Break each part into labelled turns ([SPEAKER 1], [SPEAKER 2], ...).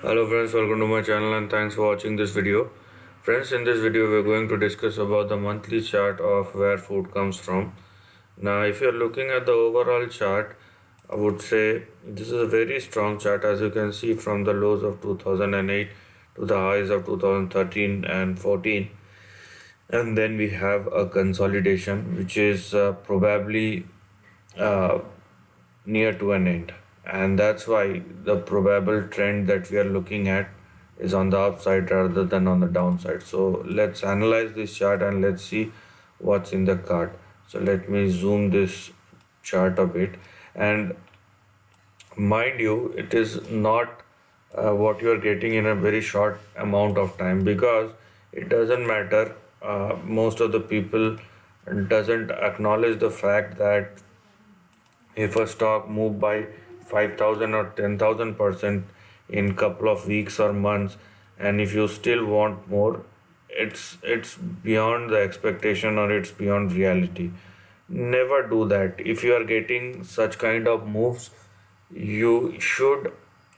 [SPEAKER 1] Hello friends, welcome to my channel and thanks for watching this video. Friends, in this video we're going to discuss about the monthly chart of where food comes from. Now if you're looking at the overall chart, I would say this is a very strong chart, as you can see from the lows of 2008 to the highs of 2013 and 14. And then we have a consolidation which is probably uh, near to an end, and that's why the probable trend that we are looking at is on the upside rather than on the downside. So let's analyze this chart and let's see what's in the card. So let me zoom this chart a bit, and mind you, it is not what you are getting in a very short amount of time, because it doesn't matter. Most of the people doesn't acknowledge the fact that if a stock move by 5,000 or 10,000% in couple of weeks or months, and if you still want more, it's beyond the expectation or it's beyond reality. Never do that. If you are getting such kind of moves, you should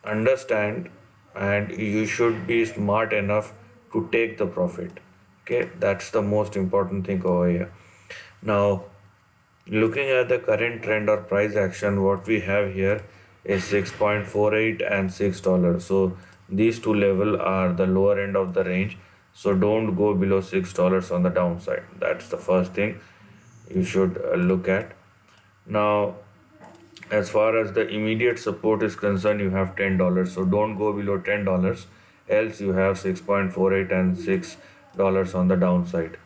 [SPEAKER 1] understand and you should be smart enough to take the profit. Okay, that's the most important thing over here. Now, looking at the current trend or price action, what we have here is 6.48 and $6. So these two level are the lower end of the range. So don't go below $6 on the downside. That's the first thing you should look at. Now, as far as the immediate support is concerned, you have $10. So don't go below $10. Else you have 6.48 and $6 on the downside.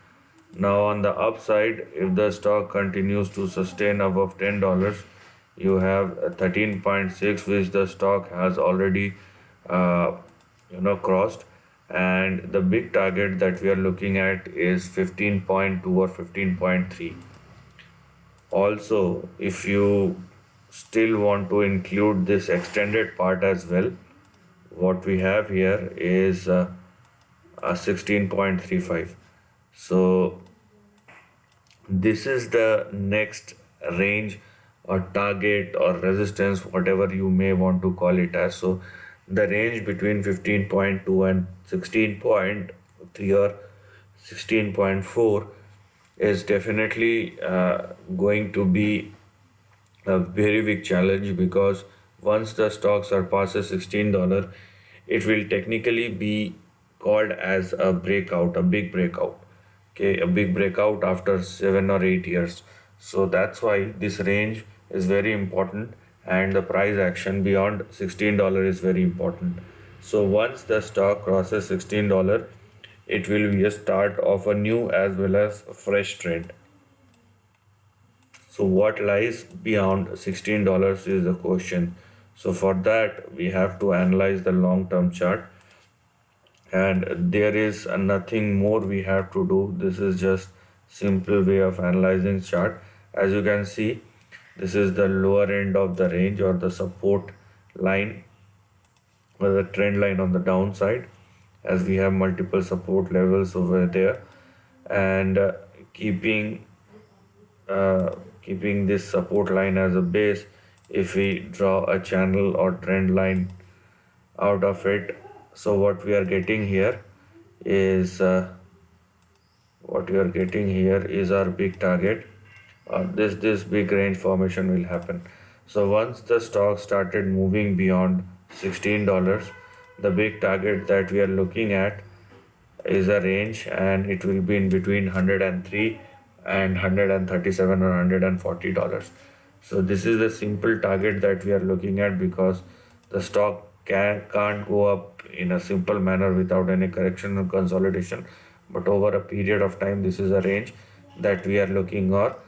[SPEAKER 1] Now on the upside, if the stock continues to sustain above $10, you have 13.6, which the stock has already uh, crossed, and the big target that we are looking at is 15.2 or 15.3. Also, if you still want to include this extended part as well, what we have here is a 16.35. So this is the next range or target or resistance, whatever you may want to call it as. So the range between 15.2 and 16.3 or 16.4 is definitely going to be a very big challenge, because once the stock surpasses $16, it will technically be called as a breakout, a big breakout. Okay, a big breakout after 7 or 8 years. So that's why this range is very important, and the price action beyond $16 is very important. So once the stock crosses $16, it will be a start of a new as well as a fresh trend. So what lies beyond $16 is the question. So for that we have to analyze the long-term chart, and there is nothing more we have to do. This is just simple way of analyzing chart. As you can see, this is the lower end of the range or the support line or the trend line on the downside, as we have multiple support levels over there, and keeping uh, keeping this support line as a base, if we draw a channel or trend line out of it, so what we are getting here is our big target. This big range formation will happen. So once the stock started moving beyond $16, the big target that we are looking at is a range, and it will be in between 103 and 137 or $140. So this is the simple target that we are looking at, because the stock can't go up in a simple manner without any correction or consolidation. But over a period of time, this is a range that we are looking at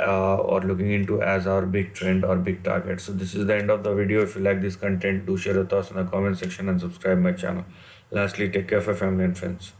[SPEAKER 1] or looking into as our big trend or big target. So this is the end of the video. If you like this content, do share your thoughts in the comment section and subscribe my channel. Lastly, take care of your family and friends.